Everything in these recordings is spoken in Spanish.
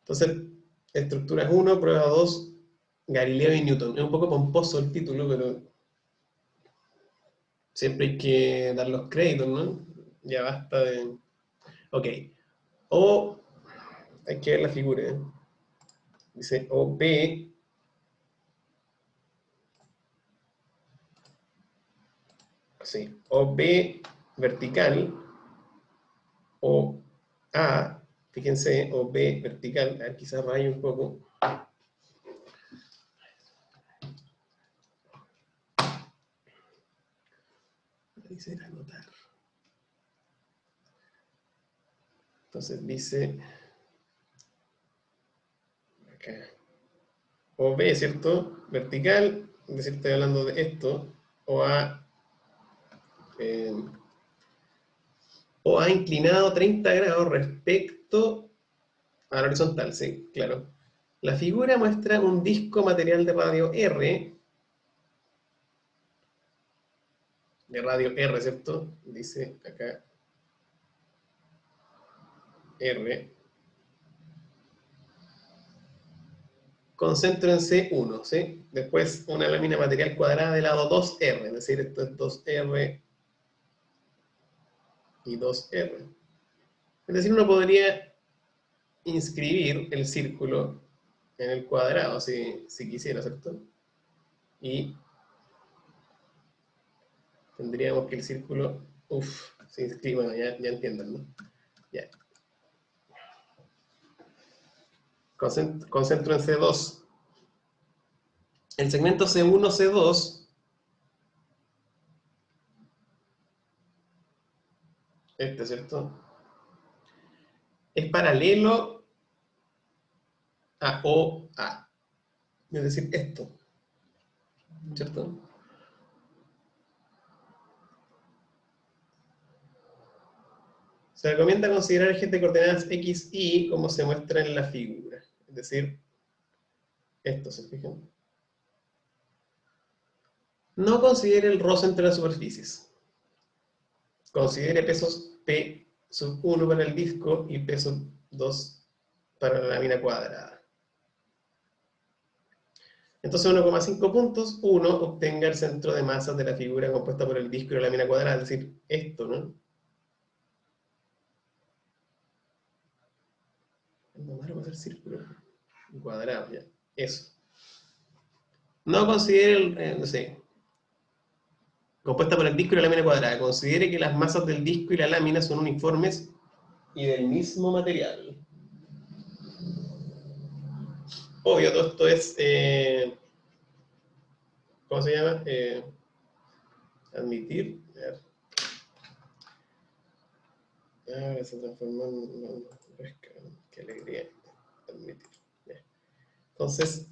Entonces, estructuras 1, prueba 2, Galileo y Newton. Es un poco pomposo el título, pero siempre hay que dar los créditos, ¿no? Ya basta de... Ok. O, hay que ver la figura, ¿eh? Dice OP, sí, OB vertical, o A, fíjense, OB vertical, a ver, quizás rayo un poco. Dice anotar. Entonces dice acá, OB, ¿cierto? Vertical, es decir, estoy hablando de esto, o A, eh, o A inclinado 30 grados respecto a la horizontal, sí, claro. La figura muestra un disco material de radio R, ¿cierto? Dice acá R, con centro en C1, ¿sí? Después una lámina material cuadrada de lado 2R, es decir, esto es 2R y 2R. Es decir, uno podría inscribir el círculo en el cuadrado, si quisiera, ¿cierto? Y tendríamos que el círculo, se inscribe, bueno, ya entiendan, ¿no? Ya. Concentro en C2. El segmento C1, C2, este, ¿cierto? Es paralelo a OA. Es decir, esto, ¿cierto? Se recomienda considerar ejes de coordenadas X, Y como se muestra en la figura. Es decir, esto, ¿se fijan? No considere el roce entre las superficies. Considere pesos P sub 1 para el disco y P sub 2 para la lámina cuadrada. Entonces 1,5 puntos, 1 obtenga el centro de masas de la figura compuesta por el disco y la lámina cuadrada, es decir, esto, ¿no? No, malo va a ser círculo. Cuadrado, ya. Eso. No considere, no sé, compuesta por el disco y la lámina cuadrada. Considere que las masas del disco y la lámina son uniformes y del mismo material. Obvio, todo esto es, ¿cómo se llama? Admitir. Se transformó en qué alegría. Admitir. Ya. Entonces,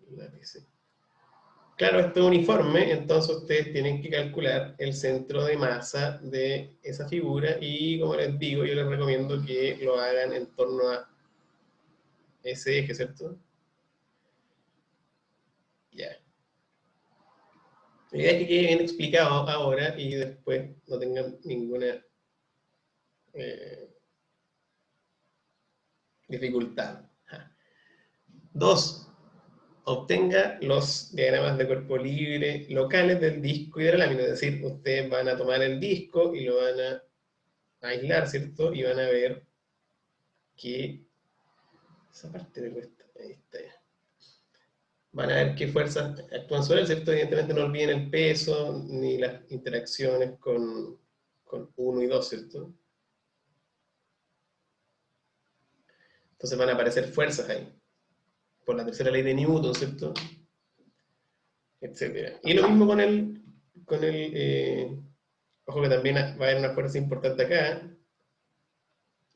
lápiz. Claro, esto es uniforme, entonces ustedes tienen que calcular el centro de masa de esa figura y, como les digo, yo les recomiendo que lo hagan en torno a ese eje, ¿cierto? Ya. La idea es que quede bien explicado ahora y después no tengan ninguna dificultad. 2. Obtenga los diagramas de cuerpo libre locales del disco y de la lámina. Es decir, ustedes van a tomar el disco y lo van a aislar, ¿cierto? Y van a ver que esa parte me cuesta. Ahí está ya. Van a ver qué fuerzas actúan sobre él, ¿cierto? Evidentemente no olviden el peso ni las interacciones con 1 y 2, ¿cierto? Entonces van a aparecer fuerzas ahí. Por la tercera ley de Newton, ¿cierto? Etcétera. Y lo mismo ojo que también va a haber una fuerza importante acá,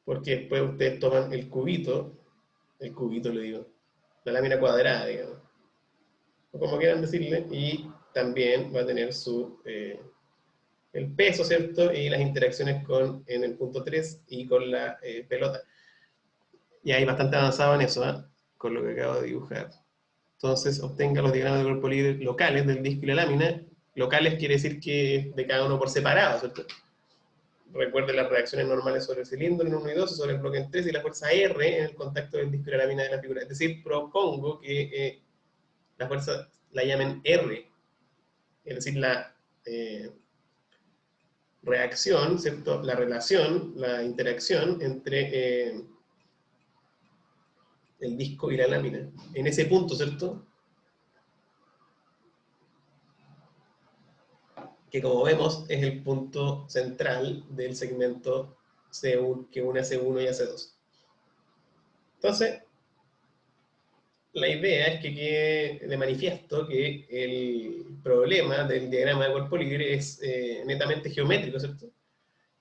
porque después ustedes toman el cubito le digo, la lámina cuadrada, digamos, o como quieran decirle, y también va a tener el peso, ¿cierto? Y las interacciones en el punto 3 y con la pelota. Y ahí bastante avanzado en eso, ¿eh? Con lo que acabo de dibujar. Entonces, obtenga los diagramas de cuerpo libre locales del disco y la lámina. Locales quiere decir que de cada uno por separado, ¿cierto? recuerde las reacciones normales sobre el cilindro en 1 y 2, sobre el bloque en 3, y la fuerza R en el contacto del disco y la lámina de la figura. Es decir, propongo que la fuerza la llamen R, es decir, la reacción, ¿cierto? La relación, la interacción entre el disco y la lámina. En ese punto, ¿cierto? Que como vemos es el punto central del segmento C1, que une a C1 y a C2. Entonces, la idea es que quede de manifiesto que el problema del diagrama de cuerpo libre es netamente geométrico, ¿cierto?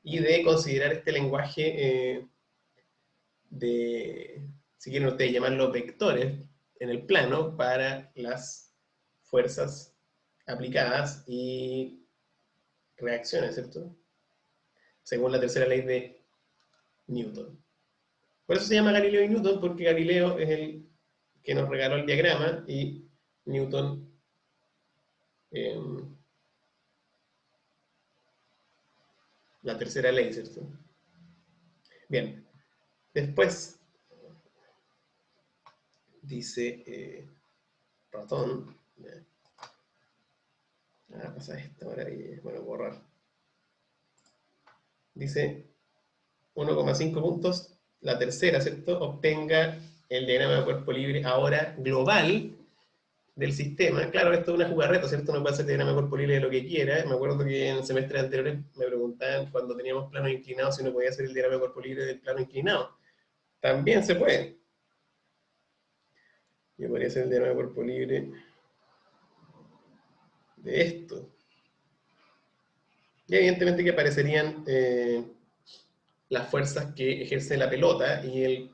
Y de considerar este lenguaje de, si quieren ustedes llamarlo vectores, en el plano para las fuerzas aplicadas y reacciones, ¿cierto? Según la tercera ley de Newton. Por eso se llama Galileo y Newton, porque Galileo es el que nos regaló el diagrama y Newton la tercera ley, ¿cierto? Bien, después dice ratón. Pasa esta maravilla. Bueno, borrar. Dice 1,5 puntos. La tercera, ¿cierto? Obtenga el diagrama de cuerpo libre ahora global del sistema. Claro, esto es una jugarreta, ¿cierto? Uno puede hacer diagrama de cuerpo libre de lo que quiera. Me acuerdo que en semestres anteriores me preguntaban cuando teníamos planos inclinados si uno podía hacer el diagrama de cuerpo libre del plano inclinado. También se puede. Yo podría hacer el diagrama de cuerpo libre de esto. Y evidentemente que aparecerían las fuerzas que ejerce la pelota y el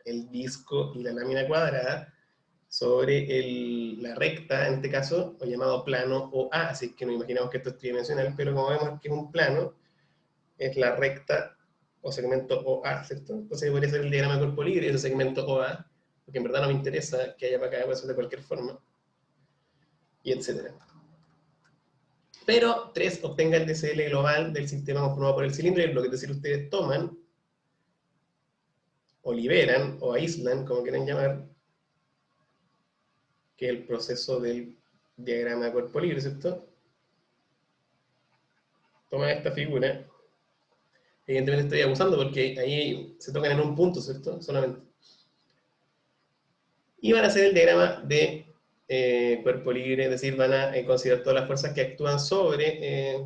el disco y la lámina cuadrada sobre la recta, en este caso, o llamado plano OA, así que nos imaginamos que esto es tridimensional, pero como vemos que es un plano, es la recta o segmento OA, ¿cierto? Entonces podría ser el diagrama de cuerpo libre, ese segmento OA, porque en verdad no me interesa que haya para acá, puede ser de cualquier forma, y etcétera. Pero 3, obtenga el DCL global del sistema conformado por el cilindro, y lo que es decir, ustedes toman, o liberan, o aíslan, como quieran llamar, que es el proceso del diagrama de cuerpo libre, ¿cierto? Toman esta figura, evidentemente estoy abusando porque ahí se tocan en un punto, ¿cierto? Solamente. Y van a hacer el diagrama de cuerpo libre, es decir, van a considerar todas las fuerzas que actúan sobre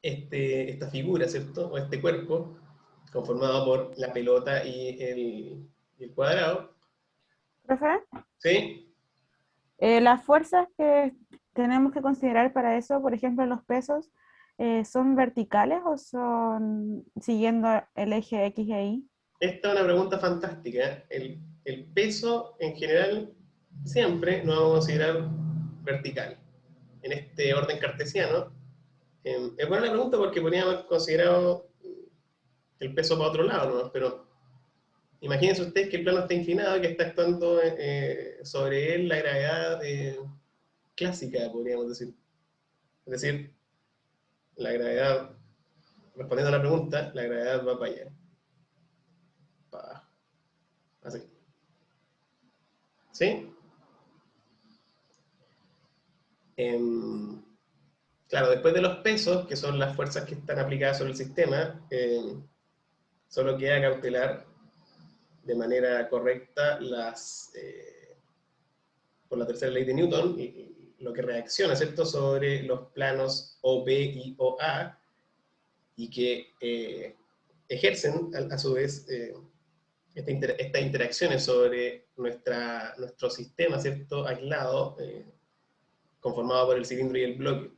esta figura, ¿cierto? O este cuerpo, conformado por la pelota y el cuadrado. Profe, ¿Sí? las fuerzas que tenemos que considerar para eso, por ejemplo, los pesos, ¿son verticales o son siguiendo el eje X e Y? Esta es una pregunta fantástica. El peso, en general, siempre lo vamos a considerar vertical. En este orden cartesiano, es buena la pregunta porque podríamos haber considerado el peso para otro lado, ¿no? Pero imagínense ustedes que el plano está inclinado y que está actuando sobre él la gravedad clásica, podríamos decir. Es decir, la gravedad, respondiendo a la pregunta, la gravedad va para allá. Para abajo. Así. ¿Sí? Claro, después de los pesos, que son las fuerzas que están aplicadas sobre el sistema, solo queda cautelar de manera correcta por la tercera ley de Newton, lo que reacciona, ¿cierto?, sobre los planos OB y OA, y que ejercen a su vez estas interacciones sobre nuestro sistema, ¿cierto?, aislado, conformado por el cilindro y el bloque.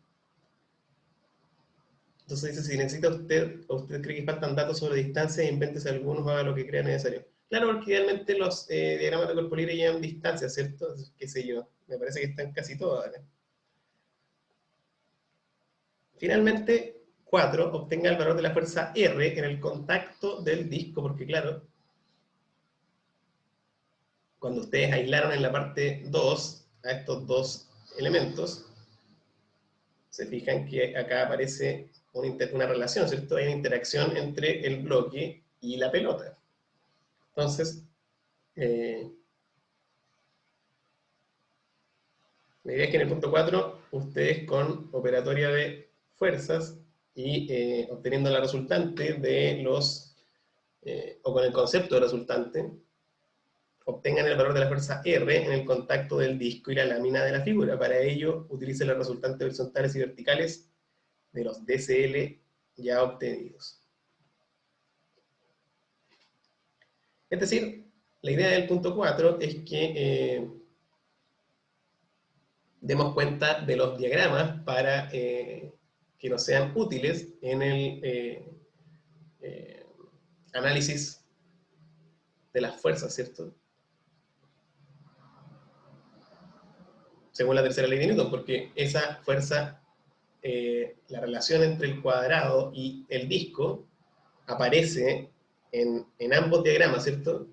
Entonces dice, si necesita usted, o usted cree que faltan datos sobre distancia, invéntese algunos, haga lo que crea necesario. Claro, porque idealmente los diagramas de cuerpo libre llevan distancia, ¿cierto? Qué sé yo, me parece que están casi todas, ¿vale? Finalmente, 4, obtenga el valor de la fuerza R en el contacto del disco, porque claro, cuando ustedes aislaron en la parte 2 a estos dos elementos, se fijan que acá aparece una relación, ¿cierto? Hay una interacción entre el bloque y la pelota. Entonces, la idea es que en el punto 4, ustedes con operatoria de fuerzas y obteniendo la resultante de los, o con el concepto de resultante, obtengan el valor de la fuerza R en el contacto del disco y la lámina de la figura. Para ello, utilicen las resultantes horizontales y verticales de los DCL ya obtenidos. Es decir, la idea del punto 4 es que demos cuenta de los diagramas para que nos sean útiles en el análisis de las fuerzas, ¿cierto? Según la tercera ley de Newton, porque esa fuerza, la relación entre el cuadrado y el disco aparece en ambos diagramas, ¿cierto?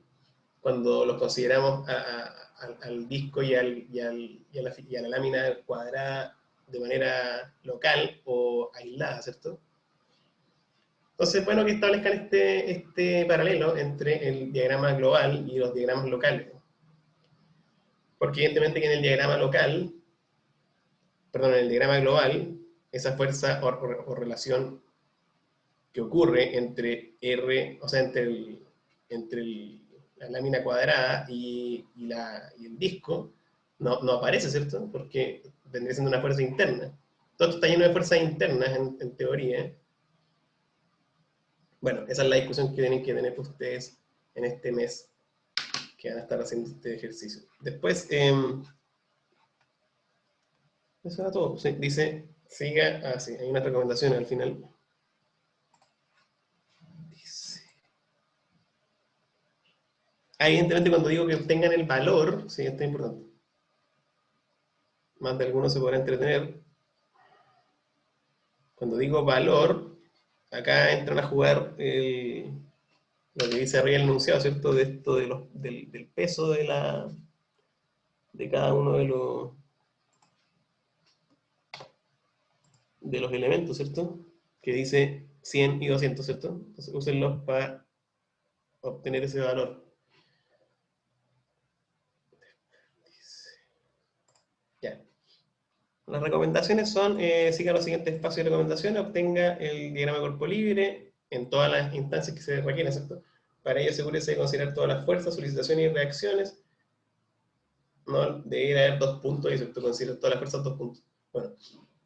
Cuando los consideramos al disco y a la lámina cuadrada de manera local o aislada, ¿cierto? Entonces, bueno, que establezcan este paralelo entre el diagrama global y los diagramas locales. Porque evidentemente que en el diagrama local, perdón, en el diagrama global, esa fuerza o relación que ocurre entre R, o sea, entre la lámina cuadrada y el disco, no aparece, ¿cierto? Porque vendría siendo una fuerza interna. Todo esto está lleno de fuerzas internas en teoría. Bueno, esa es la discusión que tienen que tener ustedes en este mes que van a estar haciendo este ejercicio. Después, eso era todo. Sí, dice, siga, sí, hay una recomendación al final. Dice, evidentemente cuando digo que obtengan el valor, sí, esto es importante. Más de algunos se podrán entretener. Cuando digo valor, acá entran a jugar lo que dice arriba el enunciado, ¿cierto? De esto del peso de cada uno de los elementos, ¿cierto? Que dice 100 y 200, ¿cierto? Entonces úsenlos para obtener ese valor. Ya. Las recomendaciones son, siga los siguientes espacios de recomendaciones, obtenga el diagrama de cuerpo libre en todas las instancias que se requieren, ¿cierto? Para ello asegúrese de considerar todas las fuerzas, solicitaciones y reacciones. No debería haber 2 puntos, y ¿cierto? Considerar todas las fuerzas 2 puntos. Bueno,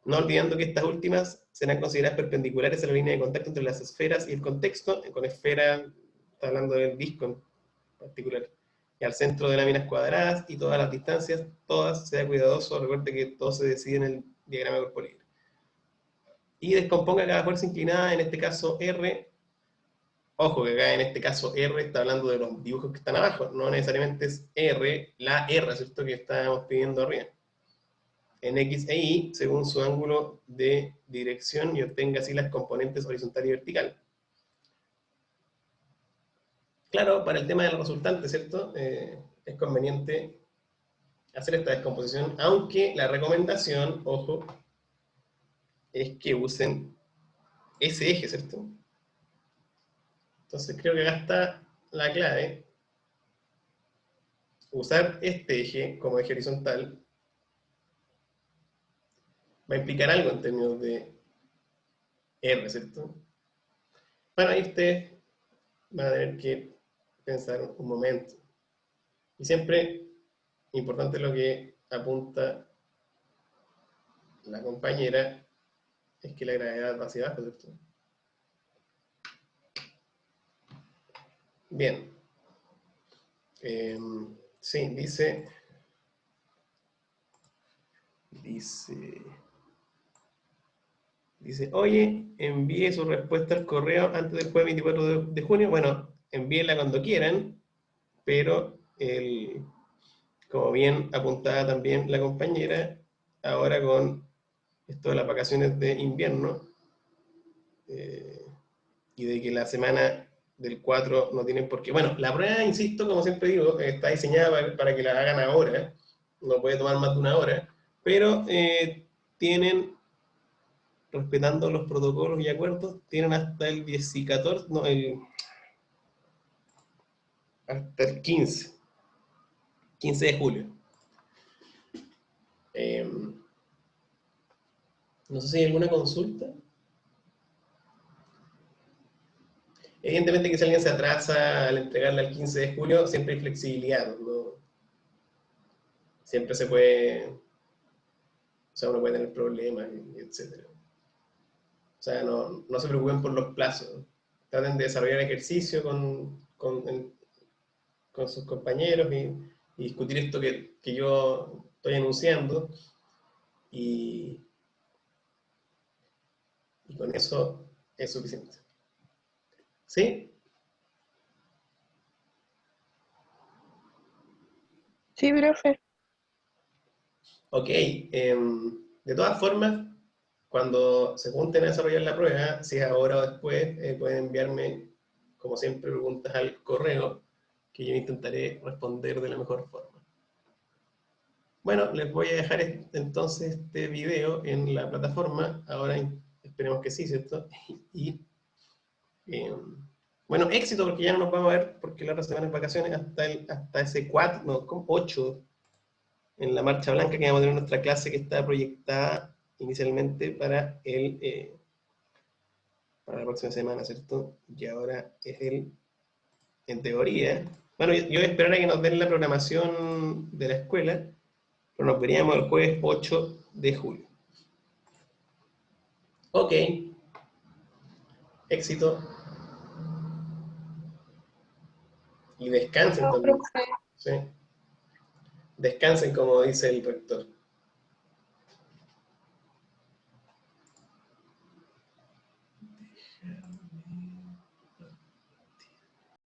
no olvidando que estas últimas serán consideradas perpendiculares a la línea de contacto entre las esferas y el contexto. Con esfera, está hablando del disco en particular. Y al centro de láminas cuadradas y todas las distancias, todas, sea cuidadoso, recuerde que todo se decide en el diagrama de cuerpo libre. Y descomponga cada fuerza inclinada, en este caso R. Ojo que acá en este caso R está hablando de los dibujos que están abajo, no necesariamente es R, la R, ¿cierto? Que estábamos pidiendo arriba. En X e Y, según su ángulo de dirección, y obtenga así las componentes horizontal y vertical. Claro, para el tema del resultante, ¿cierto? Es conveniente hacer esta descomposición, aunque la recomendación, ojo, es que usen ese eje, ¿cierto? Entonces creo que acá está la clave. Usar este eje como eje horizontal va a implicar algo en términos de R, ¿cierto? Bueno, ahí ustedes van a tener que pensar un momento. Y siempre, importante lo que apunta la compañera, es que la gravedad va hacia abajo, ¿cierto? Bien. Sí, dice, oye, envíe su respuesta al correo antes del jueves 24 de junio. Bueno, envíenla cuando quieran, pero como bien apuntaba también la compañera, ahora con esto de las vacaciones de invierno, y de que la semana del 4 no tienen por qué. Bueno, la prueba, insisto, como siempre digo, está diseñada para que la hagan ahora, no puede tomar más de 1 hora, pero tienen respetando los protocolos y acuerdos, tienen hasta el 10 y 14, no, hasta el 15 de julio. No sé si hay alguna consulta. Evidentemente que si alguien se atrasa al entregarla el 15 de julio, siempre hay flexibilidad, ¿no? Siempre se puede, o sea, uno puede tener problemas, etc. O sea, no se preocupen por los plazos. Traten de desarrollar ejercicio con sus compañeros y discutir esto que yo estoy anunciando. Y con eso es suficiente. ¿Sí? Sí, profe. Ok. De todas formas, cuando se junten a desarrollar la prueba, si es ahora o después, pueden enviarme, como siempre, preguntas al correo, que yo intentaré responder de la mejor forma. Bueno, les voy a dejar entonces este video en la plataforma. Ahora esperemos que sí, ¿cierto? Y bueno, éxito, porque ya no nos vamos a ver, porque la otra semana es vacaciones, hasta ese 4, no, como 8, en la Marcha Blanca, que vamos a tener nuestra clase que está proyectada inicialmente para la próxima semana, ¿cierto? Y ahora es en teoría. Bueno, yo voy a esperar a que nos den la programación de la escuela, pero nos veríamos el jueves 8 de julio. Ok. Éxito. Y descansen Chao, también. profe. ¿Sí? Descansen, como dice el rector.